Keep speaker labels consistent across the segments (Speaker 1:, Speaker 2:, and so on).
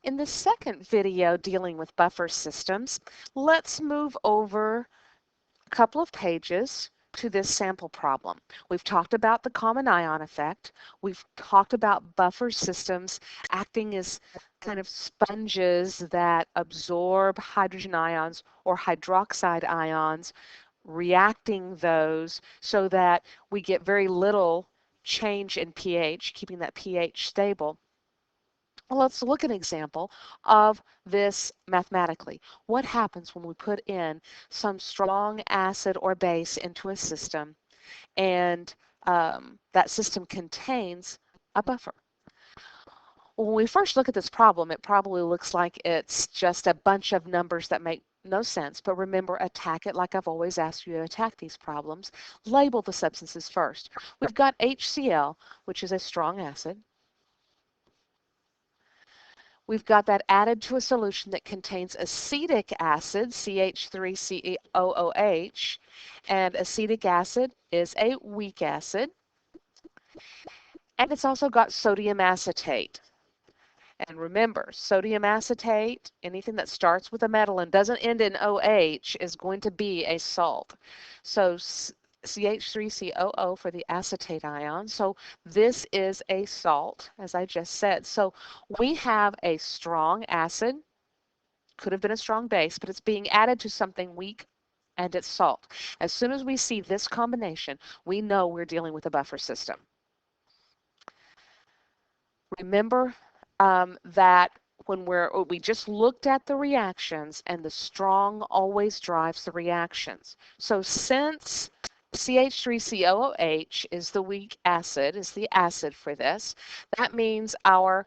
Speaker 1: In the second video dealing with buffer systems, let's move over a couple of pages to this sample problem. We've talked about the common ion effect. We've talked about buffer systems acting as kind of sponges that absorb hydrogen ions or hydroxide ions, reacting those so that we get very little change in pH, keeping that pH stable. Well, let's look at an example of this mathematically. What happens when we put in some strong acid or base into a system and that system contains a buffer? When we first look at this problem, it probably looks like it's just a bunch of numbers that make no sense, but remember, attack it like I've always asked you to attack these problems. Label the substances first. We've got HCl, which is a strong acid. We've got that added to a solution that contains acetic acid, CH3COOH, and acetic acid is a weak acid. And it's also got sodium acetate. And remember, sodium acetate, anything that starts with a metal and doesn't end in OH, is going to be a salt. So CH3COO for the acetate ion. So this is a salt, as I just said. So we have a strong acid, could have been a strong base, but it's being added to something weak and it's salt. As soon as we see this combination, we know we're dealing with a buffer system. Remember that when we just looked at the reactions and the strong always drives the reactions. So since CH3COOH is the weak acid, is the acid for this, that means our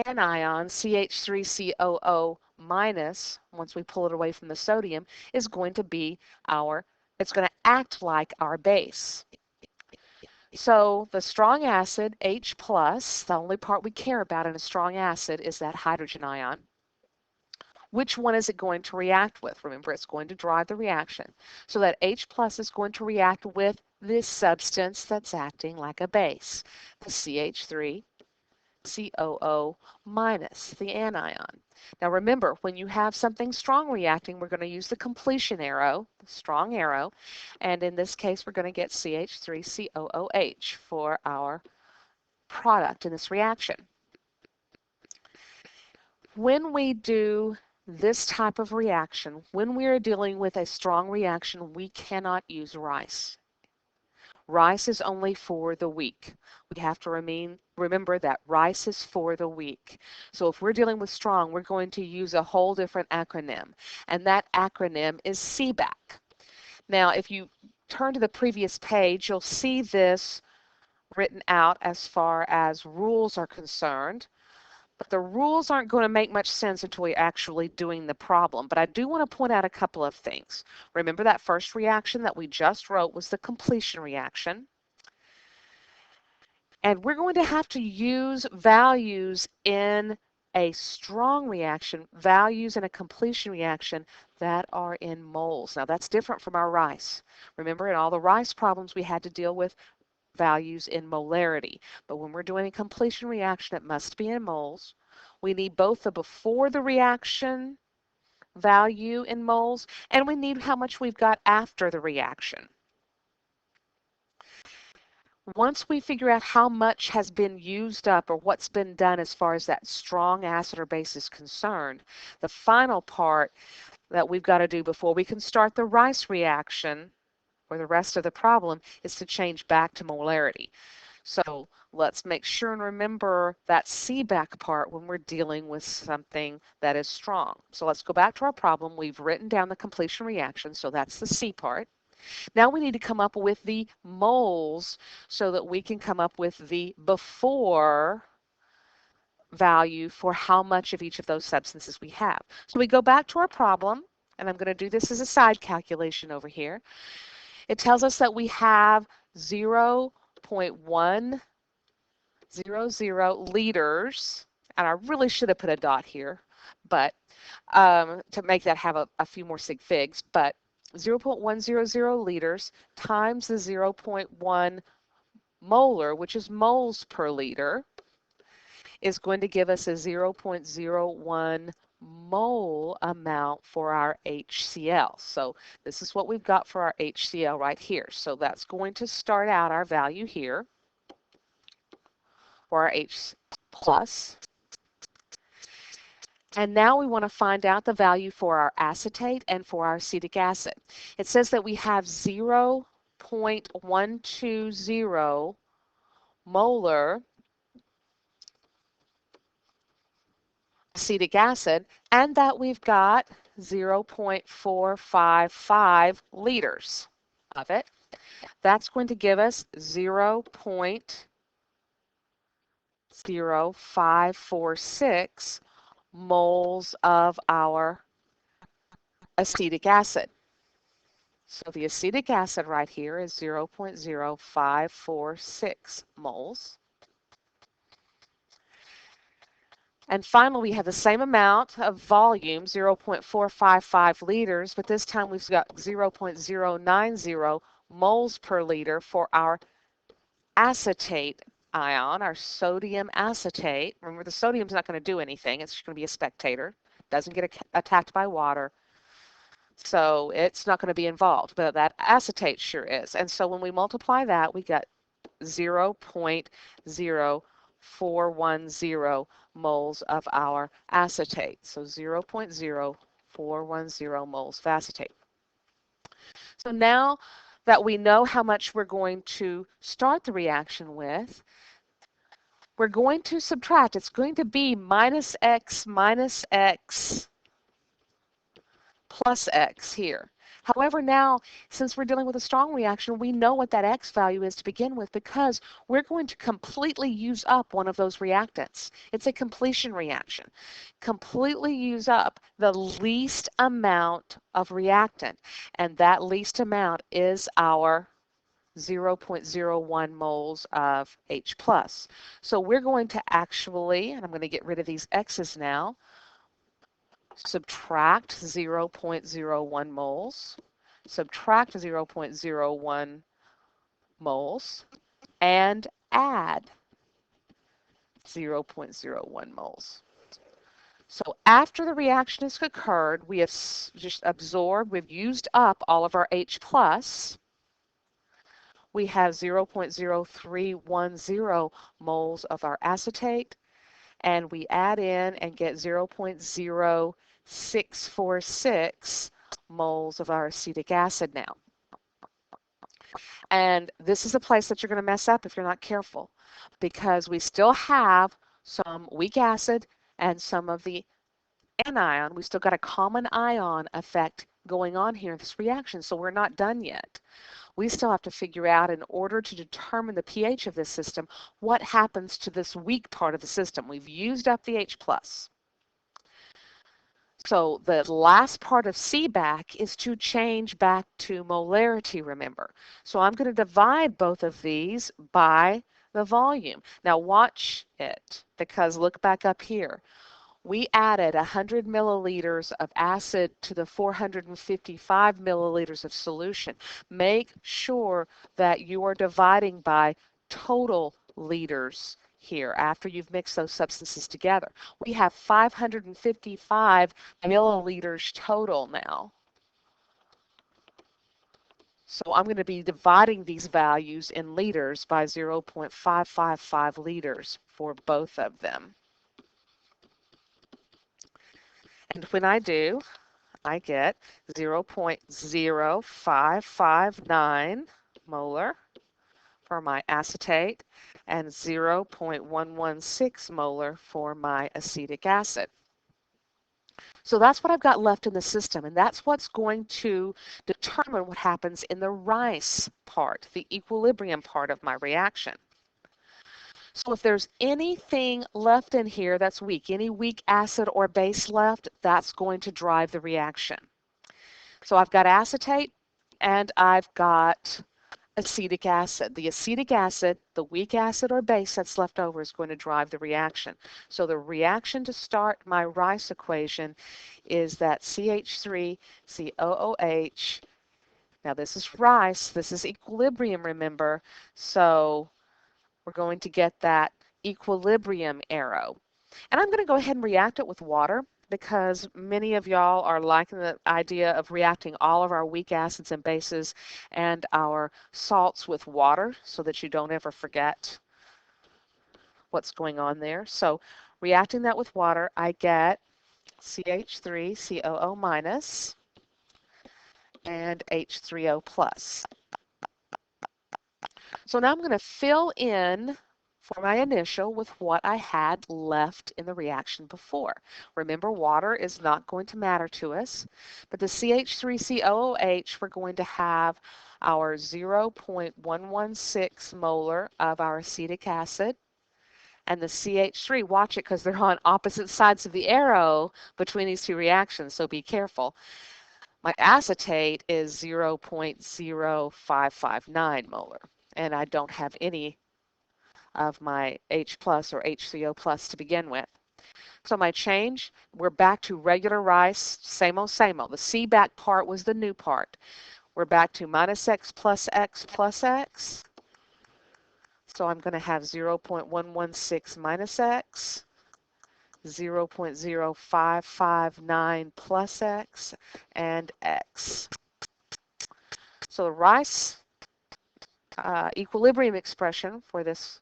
Speaker 1: anion, CH3COO minus, once we pull it away from the sodium, is going to be it's going to act like our base. So the strong acid, H+, the only part we care about in a strong acid is that hydrogen ion. Which one is it going to react with? Remember, it's going to drive the reaction. So that H+ is going to react with this substance that's acting like a base, the CH3COO minus, the anion. Now remember, when you have something strong reacting, we're going to use the completion arrow, the strong arrow, and in this case, we're going to get CH3COOH for our product in this reaction. When we do this type of reaction, when we are dealing with a strong reaction, we cannot use rice. Rice is only for the weak. We have to remember that rice is for the weak. So if we're dealing with strong, we're going to use a whole different acronym, and that acronym is CBAC. Now, if you turn to the previous page, you'll see this written out as far as rules are concerned. But the rules aren't going to make much sense until we're actually doing the problem. But I do want to point out a couple of things. Remember that first reaction that we just wrote was the completion reaction. And we're going to have to use values in a strong reaction, values in a completion reaction that are in moles. Now that's different from our rice. Remember, in all the rice problems we had to deal with values in molarity. But when we're doing a completion reaction, it must be in moles. We need both the before the reaction value in moles, and we need how much we've got after the reaction. Once we figure out how much has been used up or what's been done as far as that strong acid or base is concerned, the final part that we've got to do before we can start the rice reaction or the rest of the problem is to change back to molarity. So let's make sure and remember that CBAC part when we're dealing with something that is strong. So let's go back to our problem. We've written down the completion reaction, so that's the C part. Now we need to come up with the moles so that we can come up with the before value for how much of each of those substances we have. So we go back to our problem, and I'm going to do this as a side calculation over here. It tells us that we have 0.100 liters, and I really should have put a dot here, but to make that have a few more sig figs, but 0.100 liters times the 0.1 molar, which is moles per liter, is going to give us a 0.01 mole amount for our HCl. So this is what we've got for our HCl right here. So that's going to start out our value here for our H plus. And now we want to find out the value for our acetate and for our acetic acid. It says that we have 0.120 molar acetic acid and that we've got 0.455 liters of it. That's going to give us 0.0546 moles of our acetic acid. So the acetic acid right here is 0.0546 moles. And finally, we have the same amount of volume, 0.455 liters, but this time we've got 0.090 moles per liter for our acetate ion, our sodium acetate. Remember, the sodium's not going to do anything. It's just going to be a spectator. Doesn't get attacked by water. So it's not going to be involved, but that acetate sure is. And so when we multiply that, we get 0.0410 moles of our acetate. So 0.0410 moles of acetate. So now that we know how much we're going to start the reaction with, we're going to subtract. It's going to be minus x plus x here. However, now, since we're dealing with a strong reaction, we know what that x value is to begin with because we're going to completely use up one of those reactants. It's a completion reaction. Completely use up the least amount of reactant, and that least amount is our 0.01 moles of H plus. So we're going to actually, and I'm going to get rid of these x's now, subtract 0.01 moles, subtract 0.01 moles, and add 0.01 moles. So after the reaction has occurred, we have just absorbed, we've used up all of our H plus. We have 0.0310 moles of our acetate, and we add in and get 0.0646 moles of our acetic acid now. And this is a place that you're going to mess up if you're not careful, because we still have some weak acid and some of the anion. We still got a common ion effect going on here in this reaction, so we're not done yet. We still have to figure out, in order to determine the pH of this system, what happens to this weak part of the system. We've used up the H plus. So the last part of CBAC is to change back to molarity, remember. So I'm going to divide both of these by the volume. Now watch it, because look back up here. We added 100 milliliters of acid to the 455 milliliters of solution. Make sure that you are dividing by total liters here after you've mixed those substances together. We have 555 milliliters total now. So I'm going to be dividing these values in liters by 0.555 liters for both of them. And when I do, I get 0.0559 molar for my acetate and 0.116 molar for my acetic acid. So that's what I've got left in the system, and that's what's going to determine what happens in the rice part, the equilibrium part of my reaction. So if there's anything left in here that's weak, any weak acid or base left, that's going to drive the reaction. So I've got acetate and I've got acetic acid. The acetic acid, the weak acid or base that's left over, is going to drive the reaction. So the reaction to start my rice equation is that CH3COOH. Now this is rice, this is equilibrium, remember. So we're going to get that equilibrium arrow. And I'm going to go ahead and react it with water because many of y'all are liking the idea of reacting all of our weak acids and bases and our salts with water so that you don't ever forget what's going on there. So reacting that with water, I get CH3COO minus and H3O plus. So now I'm going to fill in for my initial with what I had left in the reaction before. Remember, water is not going to matter to us, but the CH3COOH, we're going to have our 0.116 molar of our acetic acid, and the CH3, watch it because they're on opposite sides of the arrow between these two reactions, so be careful. My acetate is 0.0559 molar, and I don't have any of my H plus or H3O plus to begin with. So my change, we're back to regular rice, same old, same old. The C back part was the new part. We're back to minus X plus X plus X. So I'm going to have 0.116 minus X, 0.0559 plus X, and X. So the rice equilibrium expression for this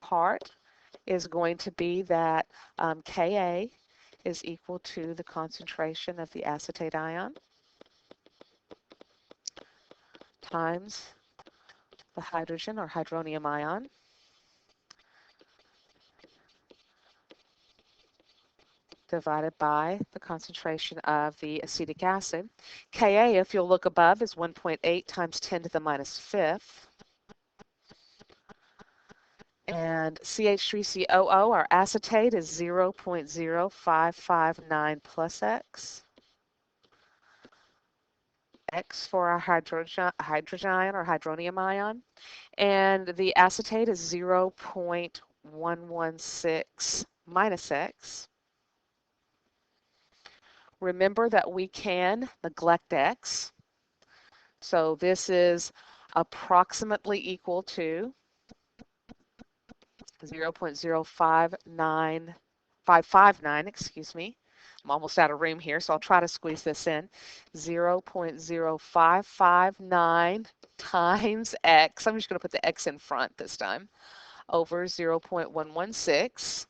Speaker 1: part is going to be that Ka is equal to the concentration of the acetate ion times the hydrogen or hydronium ion divided by the concentration of the acetic acid. Ka, if you'll look above, is 1.8 times 10 to the minus fifth. And CH3COO, our acetate, is 0.0559 plus X. X for our hydrogen ion or hydronium ion. And the acetate is 0.116 minus X. Remember that we can neglect X. So this is approximately equal to 0.059, excuse me. I'm almost out of room here, so I'll try to squeeze this in. 0.0559 times X. I'm just going to put the X in front this time. Over 0.116.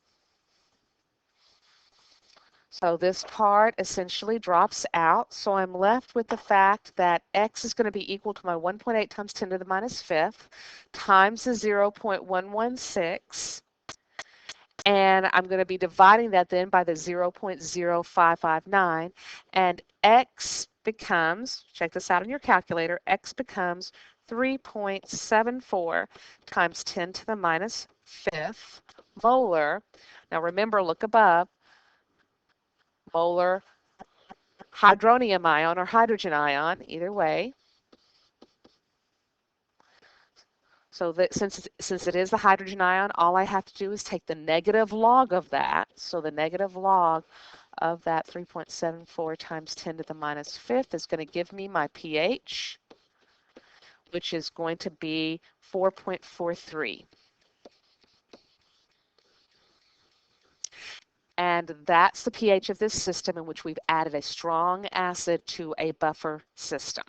Speaker 1: So this part essentially drops out. So I'm left with the fact that X is going to be equal to my 1.8 times 10 to the minus fifth times the 0.116. And I'm going to be dividing that then by the 0.0559. And X becomes, check this out on your calculator, X becomes 3.74 times 10 to the minus fifth molar. Now remember, look above, molar hydronium ion or hydrogen ion, either way. So that since it is the hydrogen ion, all I have to do is take the negative log of that. So the negative log of that 3.74 times 10 to the minus fifth is going to give me my pH, which is going to be 4.43. And that's the pH of this system in which we've added a strong acid to a buffer system.